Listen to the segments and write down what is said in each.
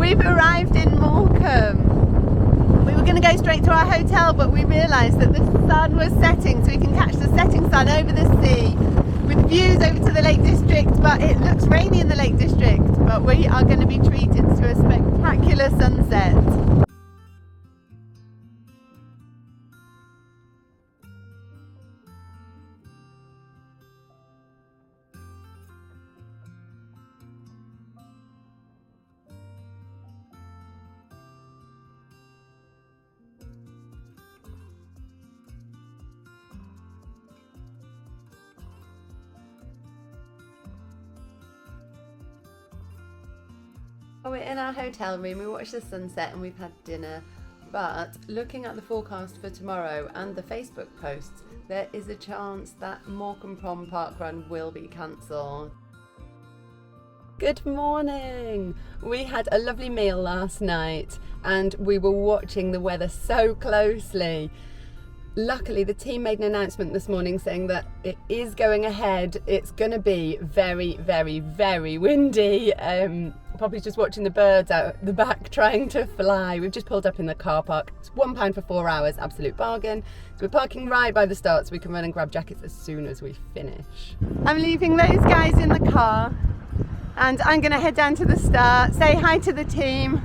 We've arrived in Morecambe. We were going to go straight to our hotel, but we realised that the sun was setting, so we can catch the setting sun over the sea with views over to the Lake District, but it looks rainy in the Lake District. But we are going to be treated to a spectacular sunset. We're in our hotel room, we watched the sunset and we've had dinner, but looking at the forecast for tomorrow and the Facebook posts, there is a chance that Morecambe Prom parkrun will be cancelled. Good morning! We had a lovely meal last night and we were watching the weather so closely. Luckily, the team made an announcement this morning saying that it is going ahead. It's going to be very, very, very windy. Probably just watching the birds out the back trying to fly. We've just pulled up in the car park. It's £1 for 4 hours, absolute bargain. So we're parking right by the start so we can run and grab jackets as soon as we finish. I'm leaving those guys in the car and I'm going to head down to the start, say hi to the team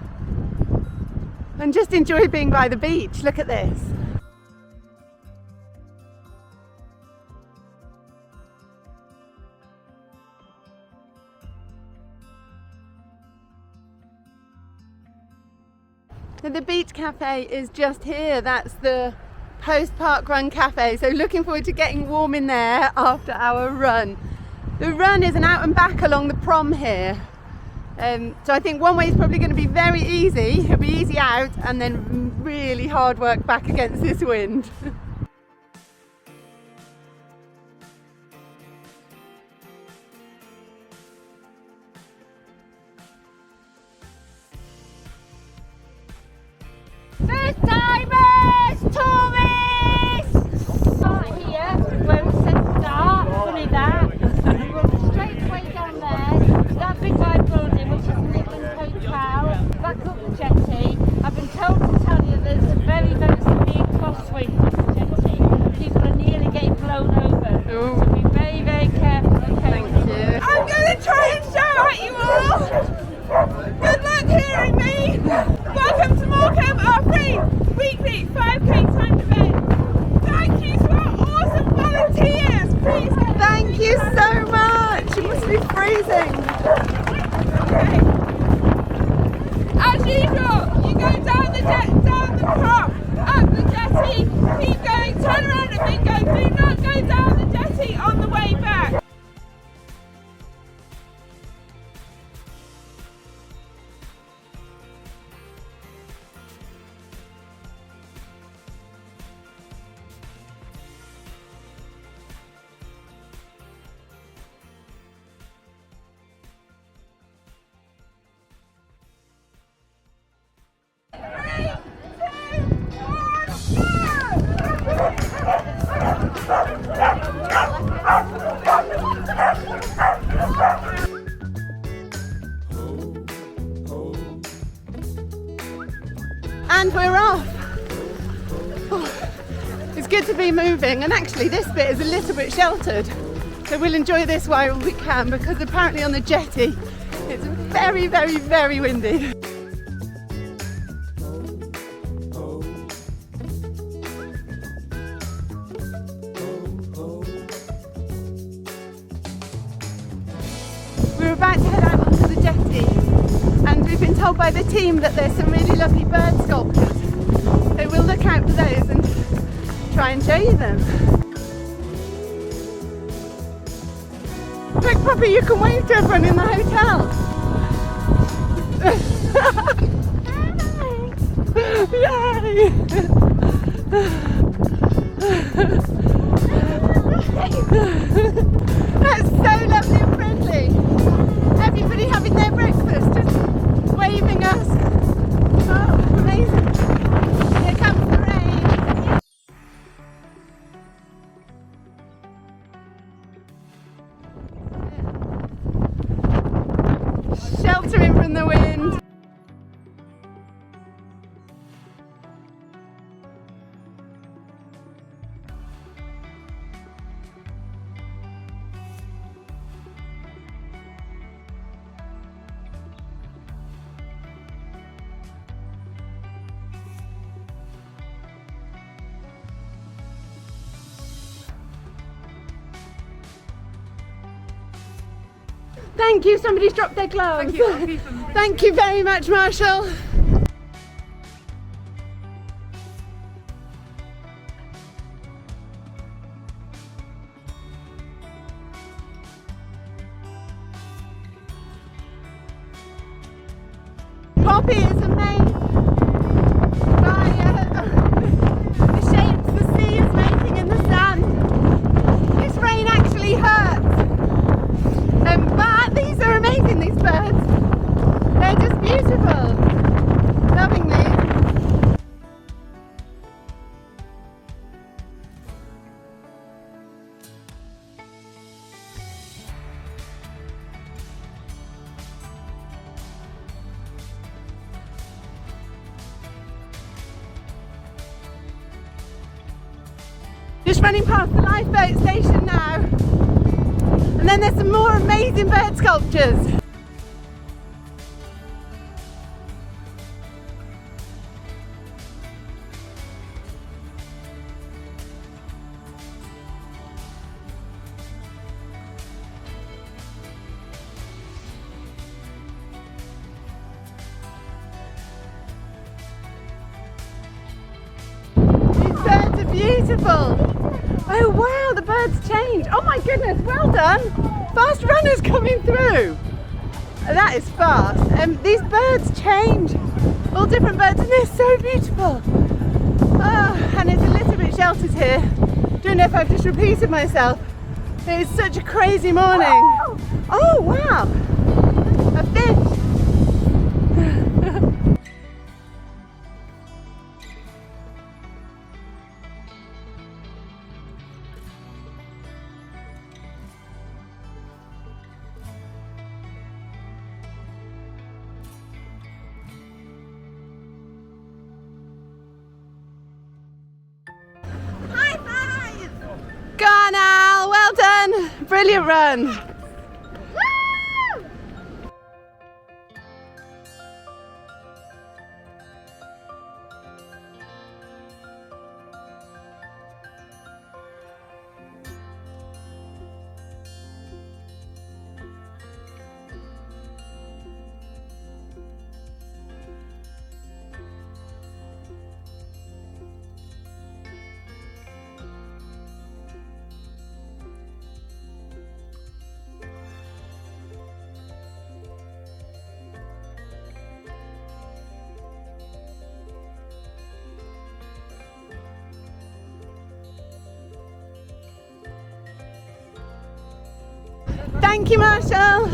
and just enjoy being by the beach. Look at this. So the beach cafe is just here. That's the post parkrun cafe. So looking forward to getting warm in there after our run. The run is an out and back along the prom here. So I think one way is probably going to be very easy. It'll be easy out and then really hard work back against this wind. First timers, tourists! Start here, where it says start, funny that. And run straight away down there, that big white building, which is the Midland Hotel, back up the jetty. I've been told to tell you there's a very, very severe crosswind on the jetty. People are nearly getting blown over. Ooh. So be very, very careful, okay? Thank you. I'm going to try and shout at you all. Good luck hearing me. Welcome to Morecambe, our free weekly 5k timed event. Thank you to our awesome volunteers. Please. Thank you so much. It must be freezing. Okay. As usual, you go down the prom, up the jetty, keep going, turn around and then go. Do not go down the jetty on the way back. And we're off. Oh, it's good to be moving, and actually this bit is a little bit sheltered, so we'll enjoy this while we can, because apparently on the jetty it's very, very, very windy. We're about to head out onto the jetty, and we've been told by the team that there's some really lovely bird sculptures, so we'll look out for those and try and show you them. Quick Poppy, you can wave to everyone in the hotel. Yay! That's so lovely and friendly. Everybody having their breakfast, just waving us. Oh, amazing. Here comes the rain. Thank you, somebody's dropped their gloves. Thank you, I'll keep them. Thank you very much, Marshall. Poppy is amazing. The shapes the sea is making in the sand. This rain actually hurts. But these are amazing, these birds. They're just beautiful. Loving these. Just running past the lifeboat station now. And then there's some more amazing bird sculptures. These birds are beautiful. Oh wow, the birds change. Oh my goodness, well done. Fast runners coming through. That is fast. These birds change. All different birds and they're so beautiful. Oh, and it's a little bit sheltered here. Don't know if I've just repeated myself. It's such a crazy morning. Oh wow, a fish. Go on, Al, well done. Brilliant run. Woo! Thank you, Marshall.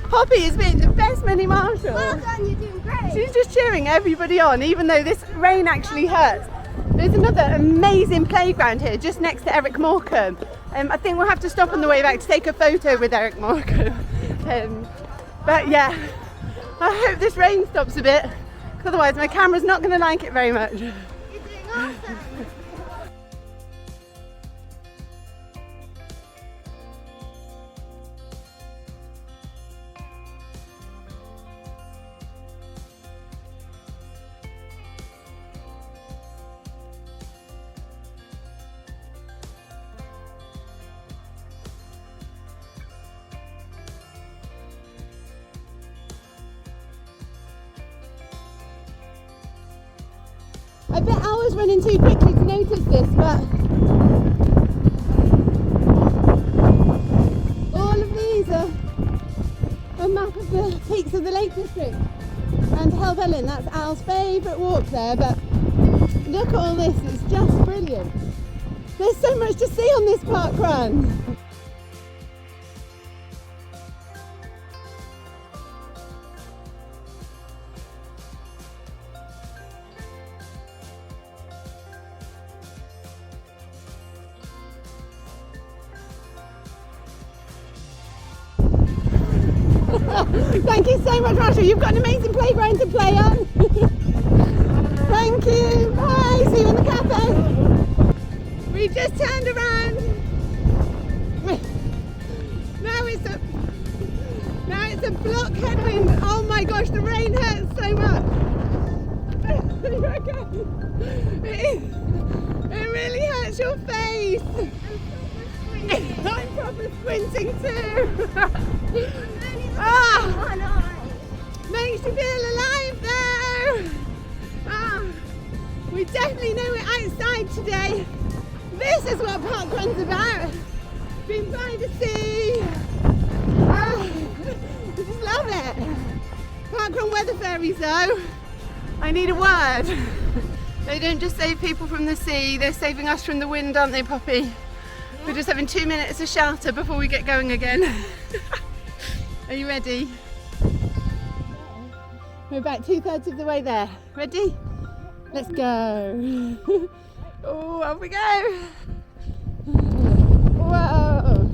Poppy has been the best mini Marshall. Well done, you're doing great. She's just cheering everybody on, even though this rain actually hurts. There's another amazing playground here, just next to Eric Morecambe. I think we'll have to stop on the way back to take a photo with Eric Morecambe. But yeah, I hope this rain stops a bit, because otherwise my camera's not going to like it very much. You're doing awesome. I bet I was running too quickly to notice this, but all of these are a map of the peaks of the Lake District. And Helvellyn, that's Al's favourite walk there, but look at all this, it's just brilliant. There's so much to see on this park run. Thank you so much, Marshall. You've got an amazing playground to play on. Thank you. Bye. See you in the cafe. We just turned around. Now it's a block headwind. Oh my gosh, the rain hurts so much. What's your face? I'm proper squinting too. Makes you feel alive though. We definitely know we're outside today. This is what parkrun's about. Being by the sea. I just love it. Parkrun weather fairies though. I need a word. They don't just save people from the sea, they're saving us from the wind, aren't they, Poppy? Yeah. We're just having 2 minutes of shelter before we get going again. Are you ready? We're about 2/3 of the way there. Ready? Let's go. Oh, off we go. Whoa.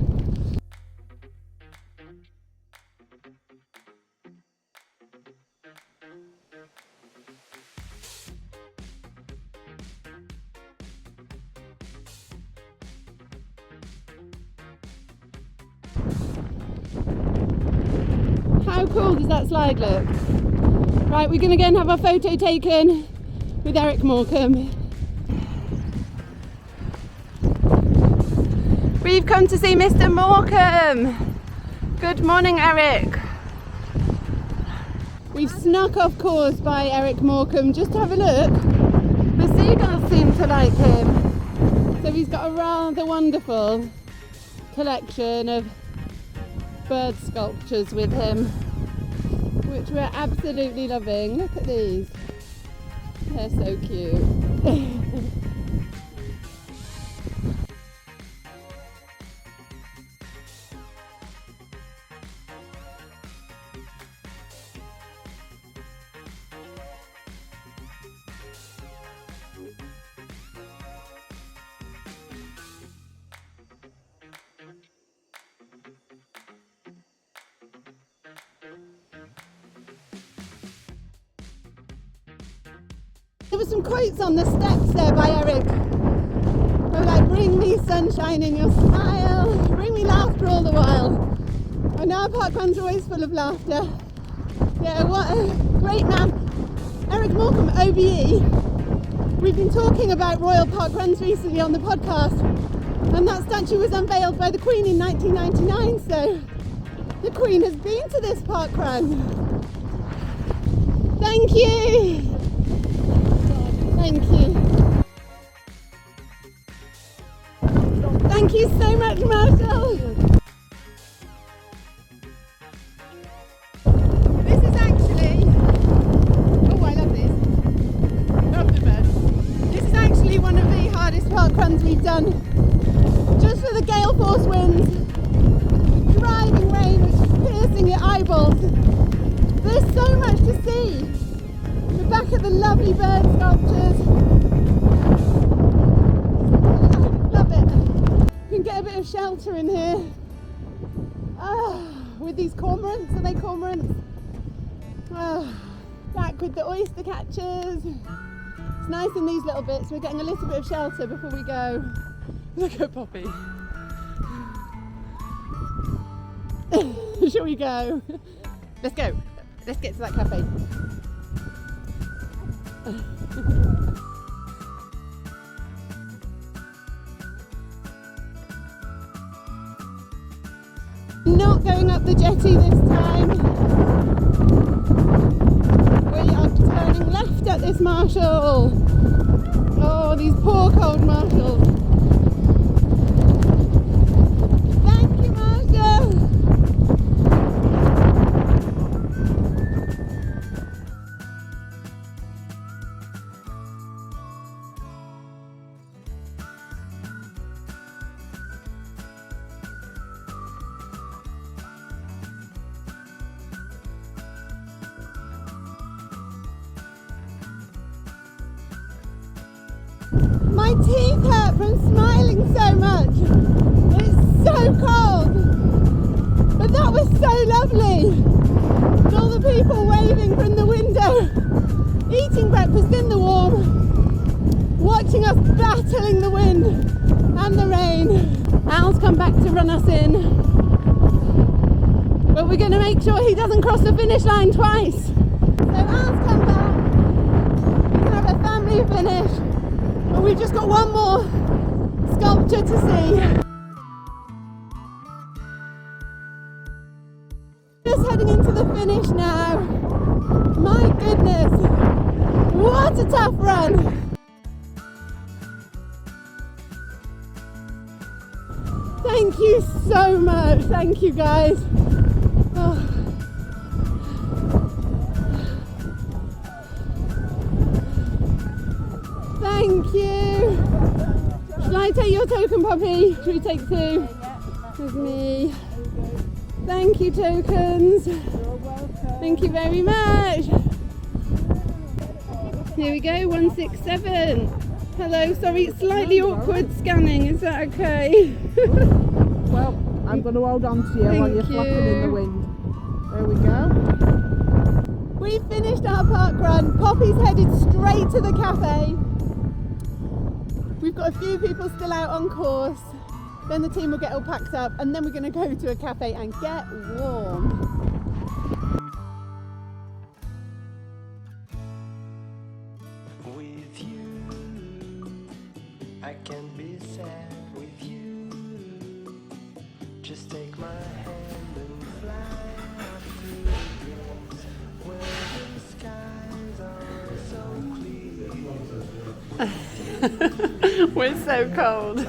How cool does that slide look? Right, we're going to go and have our photo taken with Eric Morecambe. We've come to see Mr. Morecambe. Good morning, Eric. We've snuck off course by Eric Morecambe just to have a look. The seagulls seem to like him. So he's got a rather wonderful collection of bird sculptures with him, which we're absolutely loving. Look at these. They're so cute. There were some quotes on the steps there by Eric. They were like, bring me sunshine in your smile, bring me laughter all the while. I know our parkrun's always full of laughter. Yeah, what a great man. Eric Morecambe OBE. We've been talking about royal parkruns recently on the podcast, and that statue was unveiled by the Queen in 1999, so the Queen has been to this parkrun. Thank you. Thank you. Thank you so much, Marshall. This is actually, oh, I love this. Love the bed. This is actually one of the hardest parkruns we've done. Just for the gale force winds, driving rain which is piercing your eyeballs. There's so much to see. We're back at the lovely bird sculptures. Love it. You can get a bit of shelter in here. With these cormorants, are they cormorants? Back with the oyster catchers. It's nice in these little bits. We're getting a little bit of shelter before we go. Look at Poppy. Shall we go? Let's go. Let's get to that cafe. Not going up the jetty this time. We are turning left at this Marshall. Oh, these poor cold Marshalls. Thank you, Marshall. My teeth hurt from smiling so much. It's so cold. But that was so lovely. And all the people waving from the window, eating breakfast in the warm, watching us battling the wind and the rain. Al's come back to run us in. But we're going to make sure he doesn't cross the finish line twice. So Al's come back. We can have a family finish. But we've just got one more pleasure to see. Just heading into the finish now. My goodness, what a tough run. Thank you so much. Thank you guys. Oh. Thank you. Shall I take your token, Poppy? Should we take two? With me. Thank you, tokens. You're welcome. Thank you very much. Here we go, 167. Hello, sorry, slightly awkward scanning. Is that okay? Well, I'm going to hold on to you while you're flapping in the wind. There we go. We finished our park run. Poppy's headed straight to the cafe. We've got a few people still out on course. Then the team will get all packed up and then we're going to go to a cafe and get warm. With you, I can be sad with you. Just take my hand and fly up to the place where the skies are so clear. We're so cold.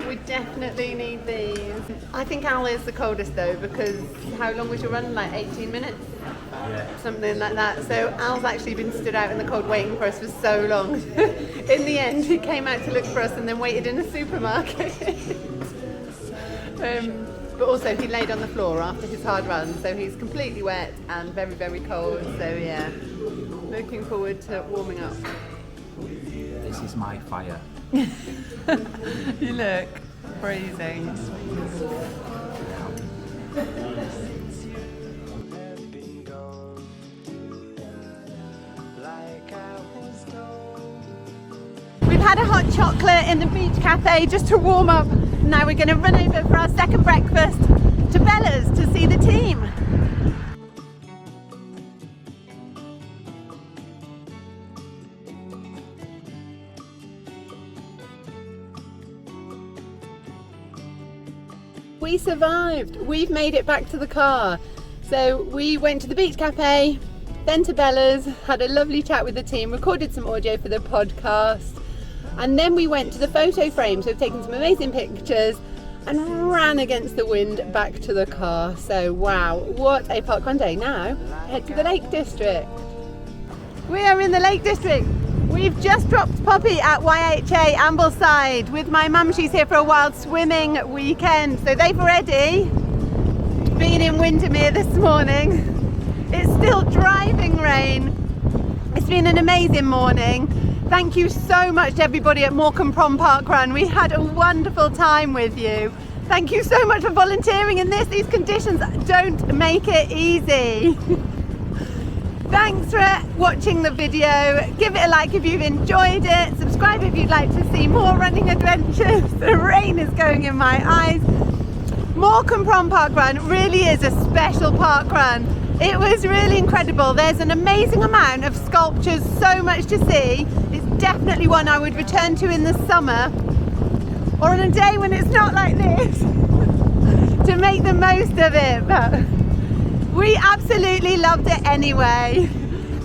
We definitely need these. I think Al is the coldest though, because how long was your run? Like 18 minutes? Yeah. Something like that. So Al's actually been stood out in the cold waiting for us for so long. In the end, he came out to look for us and then waited in a supermarket. But also he laid on the floor after his hard run, so he's completely wet and very, very cold. So yeah, looking forward to warming up. This is my fire. You look freezing. Have been gone, like I was told. We've had a hot chocolate in the beach cafe just to warm up. Now we're going to run over for our second breakfast to Bella's to see the team. We survived. We've made it back to the car. So we went to the beach cafe, then to Bella's, had a lovely chat with the team, recorded some audio for the podcast, and then we went to the photo frames. We've taken some amazing pictures and ran against the wind back to the car. So wow, what a parkrun day. Now head to the Lake District. We are in the Lake District. We've just dropped Poppy at YHA Ambleside with my mum. She's here for a wild swimming weekend. So they've already been in Windermere this morning. It's still driving rain. It's been an amazing morning. Thank you so much to everybody at Morecambe Prom Parkrun. We had a wonderful time with you. Thank you so much for volunteering in this. These conditions don't make it easy. Thanks for watching the video. Give it a like if you've enjoyed it. Subscribe if you'd like to see more running adventures. The rain is going in my eyes. Morecambe Prom Parkrun really is a special parkrun. It was really incredible. There's an amazing amount of sculptures, so much to see. It's definitely one I would return to in the summer or on a day when it's not like this to make the most of it. But we absolutely loved it anyway.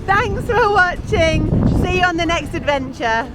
Thanks for watching. See you on the next adventure.